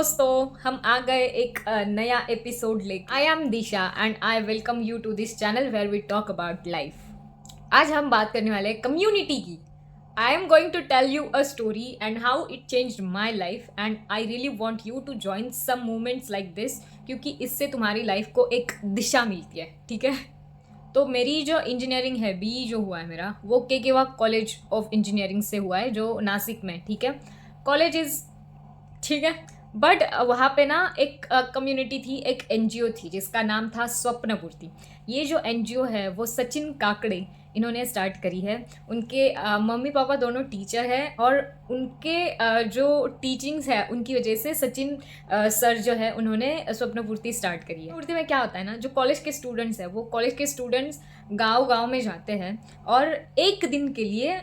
दोस्तों, हम आ गए एक नया एपिसोड लेके। I am Disha and I welcome you to this channel where we talk about life. आज हम बात करने वाले हैं कम्युनिटी की। I am going to tell you a story and how it changed my life and I really want you to join some moments like this, क्योंकि इससे तुम्हारी लाइफ को एक दिशा मिलती है। ठीक है, तो मेरी जो इंजीनियरिंग है, बी जो हुआ है मेरा, वो केकेवा कॉलेज ऑफ इंजीनियरिंग से हुआ है, जो नासिक में। ठीक है, कॉलेज इज़ ठीक है, बट वहाँ पे ना एक कम्युनिटी थी, एक एनजीओ थी जिसका नाम था स्वप्नपूर्ति। ये जो एनजीओ है वो सचिन काकड़े इन्होंने स्टार्ट करी है। उनके मम्मी पापा दोनों टीचर हैं और उनके जो टीचिंग्स है उनकी वजह से सचिन सर जो है उन्होंने स्वप्नपूर्ति स्टार्ट करी है। स्वप्नपूर्ति में क्या होता है ना, जो कॉलेज के स्टूडेंट्स हैं वो कॉलेज के स्टूडेंट्स गांव-गांव में जाते हैं और एक दिन के लिए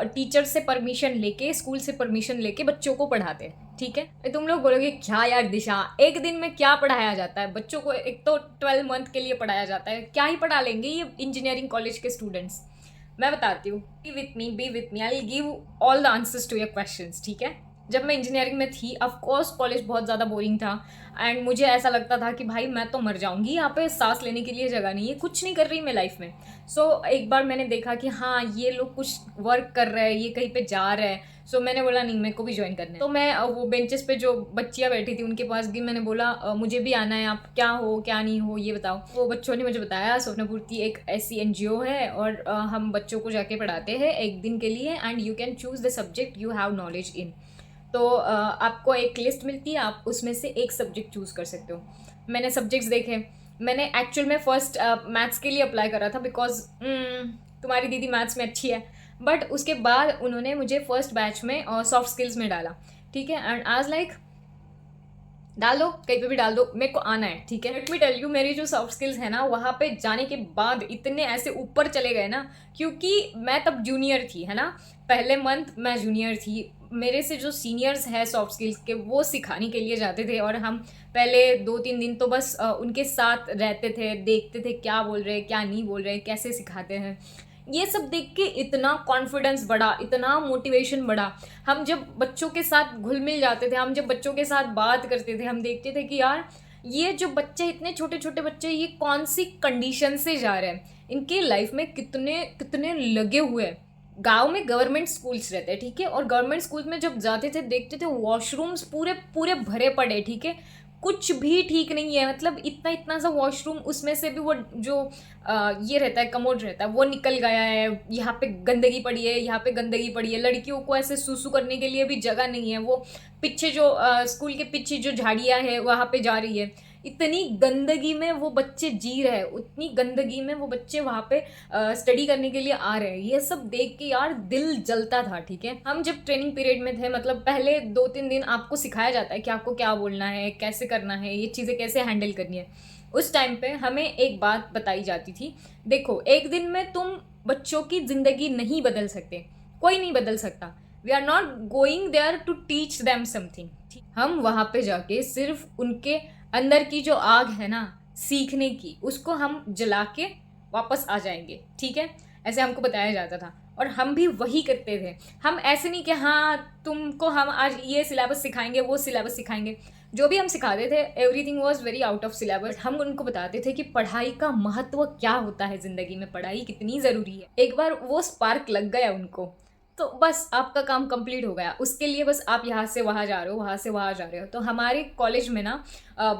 टीचर से परमिशन लेके, स्कूल से परमिशन लेके बच्चों को पढ़ाते हैं। ठीक है, तुम लोग बोलोगे क्या यार दिशा, एक दिन में क्या पढ़ाया जाता है बच्चों को? एक तो 12 मंथ के लिए पढ़ाया जाता है, क्या ही पढ़ा लेंगे ये इंजीनियरिंग कॉलेज के स्टूडेंट्स। मैं बताती हूँ, be with me, I will give all the answers to your questions. ठीक है, जब मैं इंजीनियरिंग में थी, ऑफ कोर्स कॉलेज बहुत ज़्यादा बोरिंग था एंड मुझे ऐसा लगता था कि भाई मैं तो मर जाऊंगी, यहाँ पे सांस लेने के लिए जगह नहीं है, कुछ नहीं कर रही मैं लाइफ में। एक बार मैंने देखा कि हाँ ये लोग कुछ वर्क कर रहे हैं, ये कहीं पे जा रहे हैं। मैंने बोला नहीं, मेरे को भी ज्वाइन करना है। तो मैं वो बेंचेस पे जो बच्चियाँ बैठी थी उनके पास गई, मैंने बोला मुझे भी आना है, आप क्या हो क्या नहीं हो ये बताओ। वो बच्चों ने मुझे बताया स्वप्नपूर्ति एक ऐसी एनजीओ है और हम बच्चों को जाके पढ़ाते हैं एक दिन के लिए and you can choose the subject you have knowledge in. तो आपको एक लिस्ट मिलती है, आप उसमें से एक सब्जेक्ट चूज़ कर सकते हो। मैंने सब्जेक्ट्स देखे, मैंने एक्चुअल में फ़र्स्ट मैथ्स के लिए अप्लाई करा था बिकॉज तुम्हारी दीदी मैथ्स में अच्छी है, बट उसके बाद उन्होंने मुझे फर्स्ट बैच में सॉफ्ट स्किल्स में डाला। ठीक है, एंड आज लाइक डाल दो, कहीं पे भी डाल दो, मेरे को आना है। ठीक है, लेट मी टेल यू, मेरी जो सॉफ्ट स्किल्स है ना, वहाँ पे जाने के बाद इतने ऐसे ऊपर चले गए ना, क्योंकि मैं तब जूनियर थी, है ना, पहले मंथ मैं जूनियर थी। मेरे से जो सीनियर्स हैं सॉफ्ट स्किल्स के, वो सिखाने के लिए जाते थे और हम पहले 2-3 दिन तो बस उनके साथ रहते थे, देखते थे क्या बोल रहे हैं क्या नहीं बोल रहे हैं, कैसे सिखाते हैं। ये सब देख के इतना कॉन्फिडेंस बढ़ा, इतना मोटिवेशन बढ़ा। हम जब बच्चों के साथ घुल मिल जाते थे, हम जब बच्चों के साथ बात करते थे, हम देखते थे कि यार ये जो बच्चे, इतने छोटे छोटे बच्चे, ये कौन सी कंडीशन से जा रहे हैं, इनके लाइफ में कितने कितने लगे हुए हैं। गांव में गवर्नमेंट स्कूल्स रहते हैं, ठीक है, और गवर्नमेंट स्कूल में जब जाते थे देखते थे वॉशरूम्स पूरे पूरे भरे पड़े। ठीक है, कुछ भी ठीक नहीं है, मतलब इतना इतना सा वॉशरूम, उसमें से भी वो जो ये रहता है, कमोड रहता है, वो निकल गया है, यहाँ पे गंदगी पड़ी है, यहाँ पे गंदगी पड़ी है, लड़कियों को ऐसे सूसू करने के लिए भी जगह नहीं है, वो पीछे जो स्कूल के पीछे जो झाड़ियाँ है वहाँ पे जा रही है। इतनी गंदगी में वो बच्चे जी रहे हैं, उतनी गंदगी में वो बच्चे वहाँ पे स्टडी करने के लिए आ रहे हैं। ये सब देख के यार दिल जलता था। ठीक है, हम जब ट्रेनिंग पीरियड में थे, मतलब पहले 2-3 दिन आपको सिखाया जाता है कि आपको क्या बोलना है, कैसे करना है, ये चीज़ें कैसे हैंडल करनी है। उस टाइम पे हमें एक बात बताई जाती थी, देखो एक दिन में तुम बच्चों की ज़िंदगी नहीं बदल सकते, कोई नहीं बदल सकता। We are not going there to teach them something. हम वहाँ पे जाके सिर्फ उनके अंदर की जो आग है ना सीखने की, उसको हम जला के वापस आ जाएंगे। ठीक है, ऐसे हमको बताया जाता था और हम भी वही करते थे। हम ऐसे नहीं कि हाँ तुमको हम आज ये सिलेबस सिखाएंगे, वो सिलेबस सिखाएंगे। जो भी हम सिखाते थे, everything was very out of syllabus. हम उनको बताते थे कि पढ़ाई का महत्व क्या होता है, ज़िंदगी में पढ़ाई कितनी ज़रूरी है। एक बार वो स्पार्क लग गया उनको, तो बस आपका काम कंप्लीट हो गया। उसके लिए बस आप यहाँ से वहाँ जा रहे हो, वहाँ से वहाँ जा रहे हो। तो हमारे कॉलेज में ना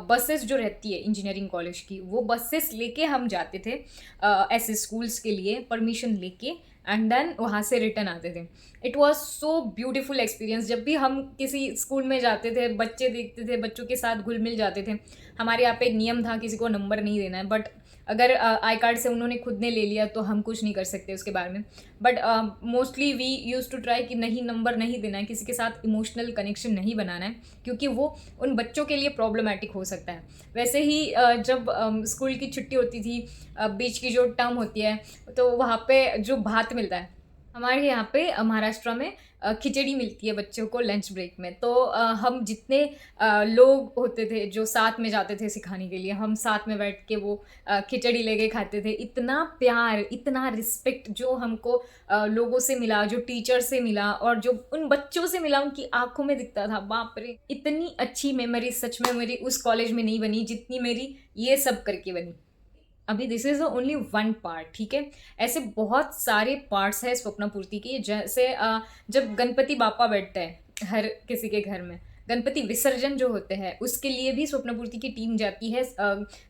बसेस जो रहती है इंजीनियरिंग कॉलेज की, वो बसेस लेके हम जाते थे ऐसे स्कूल्स के लिए परमिशन लेके, एंड देन वहाँ से रिटर्न आते थे। It was so beautiful experience. जब भी हम किसी स्कूल में जाते थे, बच्चे देखते थे, बच्चों के साथ घुल मिल जाते थे। हमारे यहाँ पे एक नियम था, किसी को नंबर नहीं देना है, बट अगर आई कार्ड से उन्होंने खुद ने ले लिया तो हम कुछ नहीं कर सकते उसके बारे में। But mostly we use to try कि नहीं, नंबर नहीं देना है, किसी के साथ इमोशनल कनेक्शन नहीं बनाना है, क्योंकि वो उन बच्चों के लिए प्रॉब्लमेटिक हो सकता है। वैसे ही जब स्कूल की छुट्टी होती थी, बीच की जो टर्म होती है, तो वहाँ पे जो भात मिलता है, हमारे यहाँ पे महाराष्ट्र में खिचड़ी मिलती है बच्चों को लंच ब्रेक में। तो हम जितने लोग होते थे जो साथ में जाते थे सिखाने के लिए, हम साथ में बैठ के वो खिचड़ी लेके खाते थे। इतना प्यार, इतना रिस्पेक्ट जो हमको लोगों से मिला, जो टीचर से मिला और जो उन बच्चों से मिला, उनकी आंखों में दिखता था, बाप रे। इतनी अच्छी मेमोरी सच में मेरी उस कॉलेज में नहीं बनी जितनी मेरी ये सब करके बनी। अभी this is only one part, ठीक है। ऐसे बहुत सारे पार्ट्स हैं स्वप्न पूर्ति के। जैसे जब गणपति बापा बैठते हैं हर किसी के घर में, गणपति विसर्जन जो होते हैं उसके लिए भी स्वप्न पूर्ति की टीम जाती है।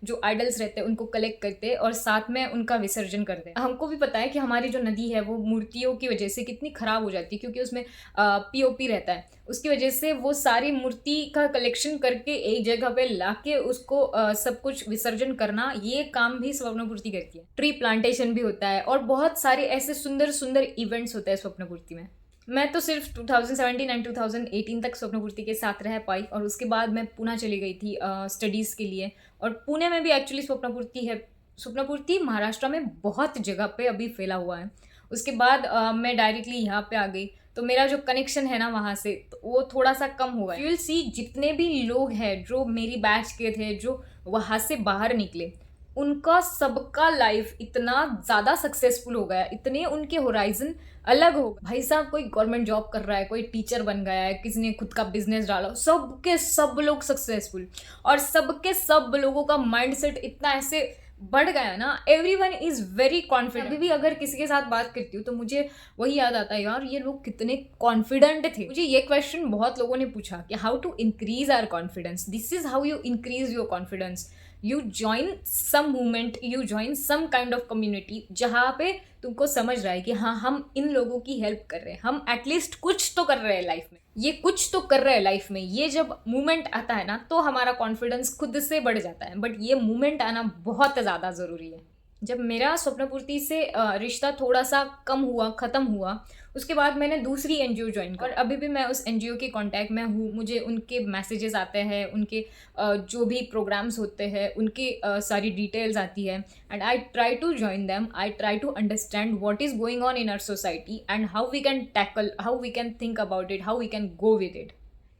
जो आइडल्स रहते हैं उनको कलेक्ट करते हैं और साथ में उनका विसर्जन करते हैं। हमको भी पता है कि हमारी जो नदी है वो मूर्तियों की वजह से कितनी ख़राब हो जाती है, क्योंकि उसमें पीओपी रहता है। उसकी वजह से वो सारी मूर्ति का कलेक्शन करके एक जगह पे लाके उसको सब कुछ विसर्जन करना, ये काम भी स्वप्न पूर्ति करती है। ट्री प्लांटेशन भी होता है और बहुत सारे ऐसे सुंदर सुंदर इवेंट्स होते हैं स्वप्न पूर्ति में। मैं तो सिर्फ 2017 एंड 2018 तक स्वप्न पूर्ति के साथ रह पाई और उसके बाद मैं पुणे चली गई थी स्टडीज़ के लिए। और पुणे में भी एक्चुअली स्वप्न पूर्ति है। स्वप्न पूर्ति महाराष्ट्र में बहुत जगह पे अभी फैला हुआ है। उसके बाद मैं डायरेक्टली यहाँ पे आ गई, तो मेरा जो कनेक्शन है ना वहाँ से, तो वो थोड़ा सा कम हुआ है। यू विल सी, जितने भी लोग हैं जो मेरी बैच के थे जो वहाँ से बाहर निकले, उनका सबका लाइफ इतना ज़्यादा सक्सेसफुल हो गया, इतने उनके होराइजन अलग हो गए। भाई साहब, कोई गवर्नमेंट जॉब कर रहा है, कोई टीचर बन गया है, किसी ने खुद का बिजनेस डाला, सबके सब लोग सक्सेसफुल। और सबके सब लोगों का माइंडसेट इतना ऐसे बढ़ गया ना, एवरीवन इज वेरी कॉन्फिडेंट। अभी भी अगर किसी के साथ बात करती हूँ तो मुझे वही याद आता है, यार ये लोग कितने कॉन्फिडेंट थे। मुझे ये क्वेश्चन बहुत लोगों ने पूछा कि how to increase our confidence. This is how you increase your confidence. You join some movement, you join some kind of community जहाँ पे तुमको समझ रहा है कि हाँ, हम इन लोगों की हेल्प कर रहे हैं, हम एटलीस्ट कुछ तो कर रहे हैं लाइफ में, ये कुछ तो कर रहे हैं लाइफ में। ये जब मूवमेंट आता है ना तो हमारा कॉन्फिडेंस खुद से बढ़ जाता है। बट ये मूवमेंट आना बहुत ज़्यादा ज़रूरी है। जब मेरा स्वप्न पूर्ति से रिश्ता थोड़ा सा कम हुआ, ख़त्म हुआ, उसके बाद मैंने दूसरी एनजीओ ज्वाइन की और अभी भी मैं उस एनजीओ के कांटेक्ट में हूँ। मुझे उनके मैसेजेस आते हैं, उनके जो भी प्रोग्राम्स होते हैं उनकी सारी डिटेल्स आती है and I try to join them. I try to understand what is going on in our society and how we can tackle, how we can think about it, how we can go with it.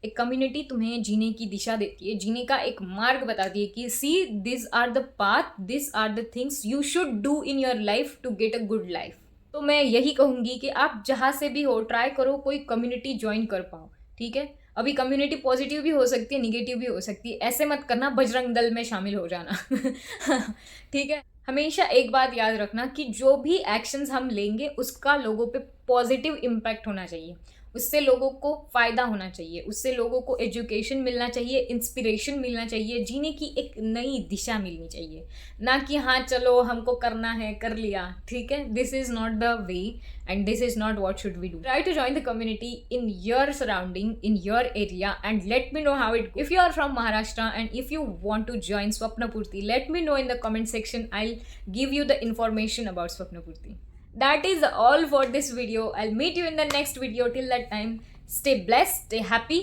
एक community तुम्हें जीने की दिशा देती है, जीने का एक मार्ग बताती है कि see this are the path, this are the things you should do in your life to get a good life. तो मैं यही कहूँगी कि आप जहाँ से भी हो ट्राई करो कोई कम्युनिटी ज्वाइन कर पाओ, ठीक है। अभी कम्युनिटी पॉजिटिव भी हो सकती है, निगेटिव भी हो सकती है। ऐसे मत करना बजरंग दल में शामिल हो जाना ठीक है। हमेशा एक बात याद रखना कि जो भी एक्शंस हम लेंगे उसका लोगों पे पॉजिटिव इम्पैक्ट होना चाहिए, उससे लोगों को फ़ायदा होना चाहिए, उससे लोगों को एजुकेशन मिलना चाहिए, इंस्पिरेशन मिलना चाहिए, जीने की एक नई दिशा मिलनी चाहिए। ना कि हाँ चलो हमको करना है, कर लिया, ठीक है। This is not the way and this is not what should we do. Try to join the community in your surrounding, in your area and let me know how it goes. If you are from Maharashtra and if you want to join Swapnapurti, let me know in the comment section. I'll give you the information about Swapnapurti. That is all for this video. I'll meet you in the next video. Till that time, stay blessed, stay happy.